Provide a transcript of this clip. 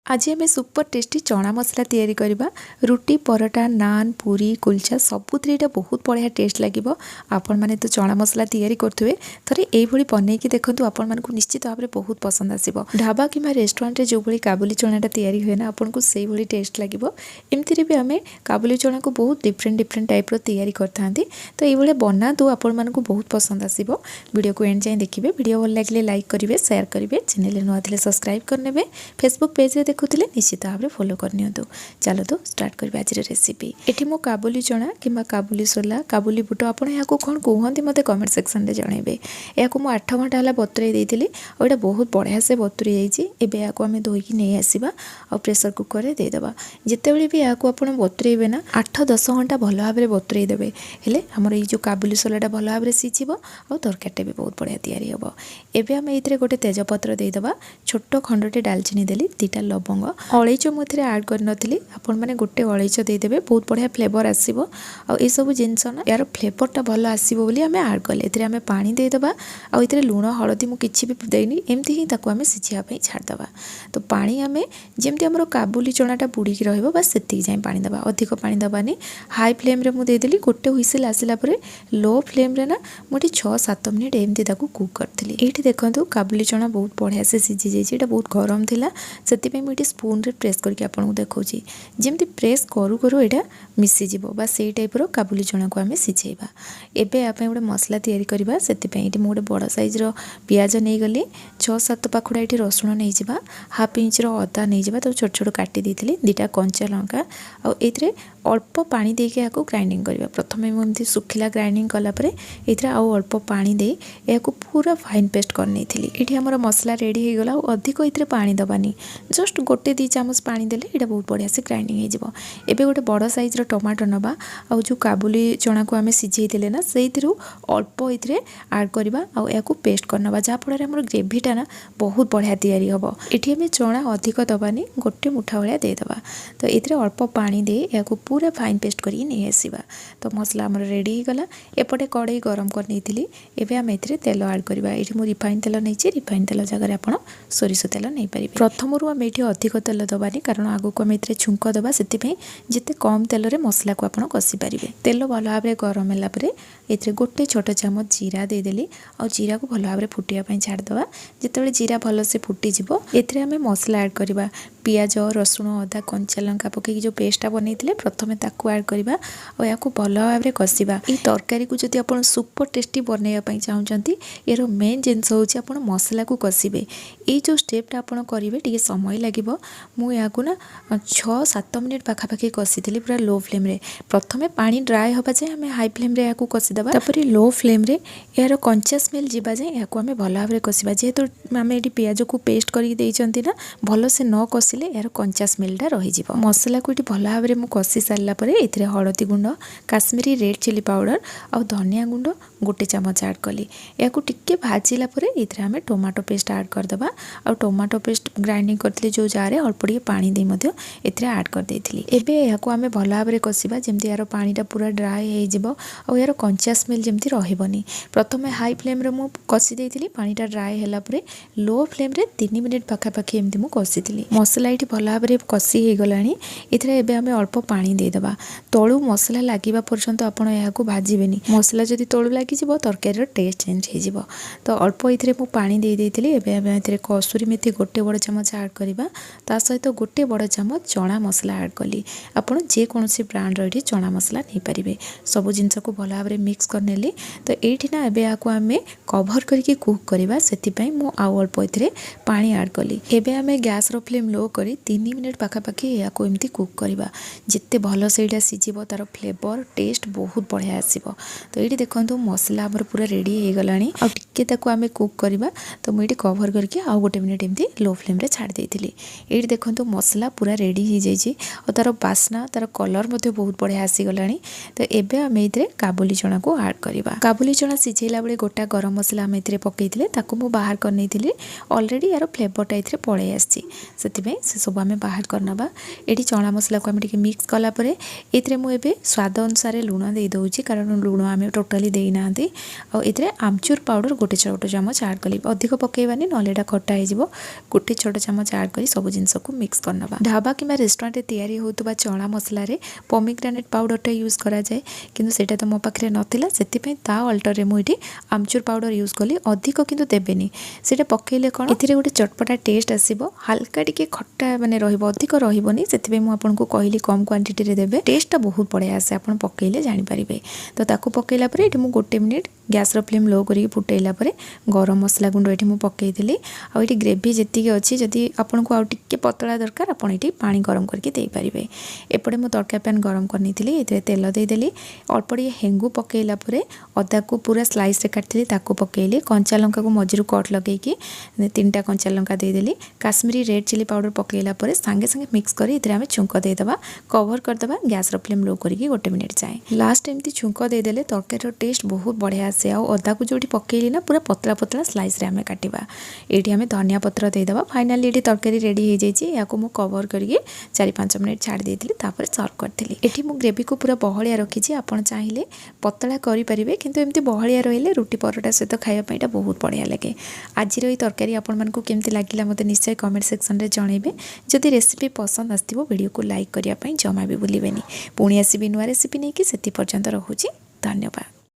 आज आम super tasty चना मसला तैयारी करबा। रुटी परोटा नान पूरी कुलचा सबुथ यहाँ बहुत बढ़िया टेस्ट लगे। आपण मैंने तो चना मसला तैयारी करुवे थे ये बनई कि देखो आपण मानक निश्चित भाव में बहुत पसंद आसो। ढाबा कि रेस्टोरेंट जो भाई काबुली चनाटा तैयारी हुए ना आपको से भाई टेस्ट लगे। एमती भी आम काबुली चना को बहुत डिफरेंट टाइप तैयारी करता तो ये बना तो आपण मानक बहुत पसंद आसो। वीडियो को एंड जाए देखिए। वीडियो भल लगे लाइक करेंगे शेयर करेंगे चैनल नुआ थे सब्सक्राइब करने फेसबुक पेज देखुले निश्चित भाव में फॉलो करनी। चलो तो स्टार्ट करें आज रेसिपी। ये मो काबुली चना कि काबुली सोला काबुली बुट आपड़ यहाँ कौन कहते मत कमेंट सेक्शन में जनइबे। या 8 घंटा है बतुरे देती और ये बहुत बढ़िया से बतुरी जाइए। यहाँ आम धोईकी नहीं आसवा और प्रेसर कुकर में देदेबा। जितेबाला भी यहाँ आप बतुरेबे ना 8-10 घंटा भल भाव में बतुरे देवे हेले आमर ये जो काबुली सोलाटा भल भाव में सीझब और तरकारीटा भी बहुत बढ़िया तैयारी हम। एबे आम ये गोटे तेजपत्र देदेबा छोट खंडटे डालचिनी देली 2टा लवंग अलैच मुझे आड करनी आपण मैंने गोटे अलैच देदेवे बहुत बढ़िया फ्लेवर आसो। आउ सब जिनस ना यार फ्लेवरटा भल आसो बोली आम आड कले आम पानी देदेबा आउ ये लुण हलदी मुझे भी देनी एमती ही ताको सिझापी छाड़देबा। तो पानी आम जमी आम काबुली चनाटा बुड़ीकी रस से जाए पानी देवा अधिक पानी देवानी। हाई फ्लेम रे मुझे गोटे हुइसिल आसला लो फ्लेम रे ना मुझे 6-7 मिनिट एमती कुक करी। ये देखो काबुली चना बहुत बढ़िया से सीझी जाइए। बहुत गरम थिला से मुझे स्पून रे प्रेस करके आपको देखा जमी प्रेस करू करू यहाँ मिसीज बस से टाइप काबुली चना को आम सिझेबा। एबे आप गोटे मसला तैयारी करवा से मुझे बड़ साइज पियाज नहीं गली 6-7 पाखुड़ा ये रसुण नहीं जावा 1/2 इंच अदा नहीं जावा तो छोट छोट काटी देती 2टा कंचा लंका और ये अल्प पानी देके या ग्राइंडिंग करवा। प्रथम मुझे सुखिला ग्राइंडिंग कलापर ये अल्प पानी दे या पूरा फाइन पेस्ट करनी ये आम मसला रेडी हो गला। अधिक ये पानी दबानी जस्ट गोटे 2 चामच पानी देले ये बहुत बढ़िया से ग्राइंडिंग हो। एबे गोटे बड़ साइज टमाटो नबा आउ जो काबुली चना को आम सिझे ना से अल्प ये आड करवा आउ या पेस्ट करनबा जहाँफल आम ग्रेवीटा ना बहुत बढ़िया तैयारी हम। ये आम चना अधिक दबानी गोटे मुठा भाया देदेबा। तो ये अल्प पानी दे या पूरा फाइन पेस्ट कर नहीं आसवा। तो मसला आम रेडी हो गला। एपटे कड़ई गरम कर नहीं एबे आम ये तेल आड करवा। ये मुझे रिफाइन तेल नहीं रिफाइन तेल जगह आप सोरिष तेल नहीं पारे। प्रथम आम ये अधिक तेल दबानी कारण आगू को आम ये छुंक दबा से जिते कम तेल रे मसला को आप कषि पारे। तेल भल भाव में गरम है ये गोटे छोट चामच जीरा देदेली और जीरा को भल भाव में फुटापी छाड़देवा। जिते जीरा भल से फुटीज ये आम मसला आड करवा पियाज रसुण अदा कंचा लंका पकई जो पेस्टा बनई प्रथम ताकू आड करवा और या भल भाव में कषा। ये तरकारी को जब आप सुपर टेस्टी बनवाई चाहते यार मेन जिनस हूँ मसला को कषिबे। ये जो स्टेपटा आप करेंगे टे समय लगे मुझे ना 6-7 मिनिट पाखापाखि कषी पूरा लो फ्लेम रे। प्रथम पानी ड्राए हाँ जाए आम हाई फ्लेम रे या कषिदेवा तापर लो फ्लेम रे यार कंचा स्मेल जावा जाए या आम भल भाव में कषा। जेहेतु आम ये पियाज को पेस्ट करके ना भल से न कषिले यार कंचा स्मेलटा रही मसला को ये भल भाव में कषि सारापर ये हलदी गुंड काश्मीरी रेड चिली पाउडर और धनिया गुंड गोटे चामच आड कली या टिके भाजिला ये आम टमाटो पेस्ट आड करदे और टमाटो पेस्ट ग्राइंडिंग करते जो जार अल्प टे पानी दे आड कर देती। एबे या आम भल भाव में कषा जमी यार पानीटा पूरा ड्राए हो यार कंचा स्मेल जमी रही। प्रथम हाई फ्लेम रे मु कषि देती पानीटा ड्राए है लो फ्लेम रे 3 मिनिट पाखापाखि एमती मु कषी मसला ये भल भाव में कषि हो गला। ये आम अल्प पानी देदेबा तलू मसला लगे पर्यंत आपड़ या भाजबेनी मसला जदि तलू लगे तरकारी टेस्ट चेंज हो। तो अल्प ये पानी दे देती आम ये कसूरी मेथी गोटे बड़ चामच आड करवा ता सहित गोटे बड़ चामच चना मसला आड कली। आपड़ जेकोसी ब्रांड ये चना मसला नहीं पारे सब जिनस को भल भाव में मिक्स करनेली। तो ये ना एबे आको आम कभर करके कुक करवा से आउ अल्प ये पानी आड कली। एबे आम गैस रो फ्लेम लो करी 3 मिनिट पाखापाखि या एमती कुक करवा जिते भल से सीझब तार फ्लेवर टेस्ट बहुत बढ़िया आसो। तो ये देखो मसला आमर पूरा रेडी हो गला और टिके आम कुक करवा। तो मुझे कभर करके आउ गोटे मिनिट एमती लो फ्लेम रे छाड़ देती। ये देखो मसला पूरा रेडी हो जाइए और तार बास्ना तार कलर बहुत बढ़िया आसीगला। तो एबे आम ये काबुली चना को आड करवा। काबुली चना सिझेला बेले गोटा गरम मसला आम ये पकई बाहर कर नहीं अलरेडी यार फ्लेवरटा ये पलि आसी से सब आम बाहर करना। ये चना मसला को आम मिक्स कलापर ये मुझे स्वाद अनुसार लुण दे दूँगी कारण लुण आम टोटाली देना आउ आमचूर पाउडर गोटे छोट चामच ऐड कली अधिक पकेबानी ना खटा हो गोटे छोट चामच ऐड कर सब जिनस को मिक्स करना। ढाबा कि रेस्टोरेंट तैयारी होता चना मसला पोमिग्रेनेट पाउडरटा यूज करा जाए किंतु सेटा तो मो पाखे नाला से अल्टर मुझे आमचूर पाउडर यूज कली अधिक किंतु देवेनि सेटा पकेले कौन ये गोटे चटपटा टेस्ट आसो हल्का टिके खट्टा माने अधिक रही से मुझे कहली कम क्वांटिटी देवे टेस्टा बहुत बढ़िया आसे आप पकेले जानीपारे। तो ताकू पकेला ये मुझे गोटे मिनिट गैस फ्लेम लो करके फुटेला गरम मसला गुंड ये पकईली आउट ग्रेवी जी अच्छी जदि आपन को आउटे पतला दरकार आप पानी गरम करके दे पारे। एपटे मुझे तड़का पैन गरम करनी ये तेल देदेली अल्प टे हेंगू पकईला अदा को पूरा स्लाइस काटी पकईली कंचा लंका को मझिरू कट लगे 3टा कंचा लंका देदेली काश्मीरी रेड चिली पाउडर पकईला सांगे सांगे मिक्स कर आम छुंक देदेबा कवर करदेबा गैस फ्लेम लो करके गोटे मिनिट जाए लास्ट एमती छुंक देदेले तरकारी टेस्ट बहुत बढ़िया आसे अदा को जो पकईली ना पूरा पतला पतला स्लाइस आम काटा ये आम धनिया पत्र देदेबा फाइनाली ये तरकारी रेडी हो जाए या कवर करके 4-5 मिनिट छाड़ देती सर्व करी। ये मुझे ग्रेवी को पूरा बहलिया रखी आपड़ चाहिए पतला करेंगे किंतु एमती बहलिया रही रुटी परोटा सहित खावाई बहुत बढ़िया लगे। आज तरकारी आपण केमती लगे मत निश्चय कमेंट सेक्शन में जनइबे। जदि रेसिपी पसंद आसो वीडियो को लाइक करने जमा भी भूलें। पुणी आसबि नुआ रेसिपी नहीं कि से पर्यंत रखुची। धन्यवाद।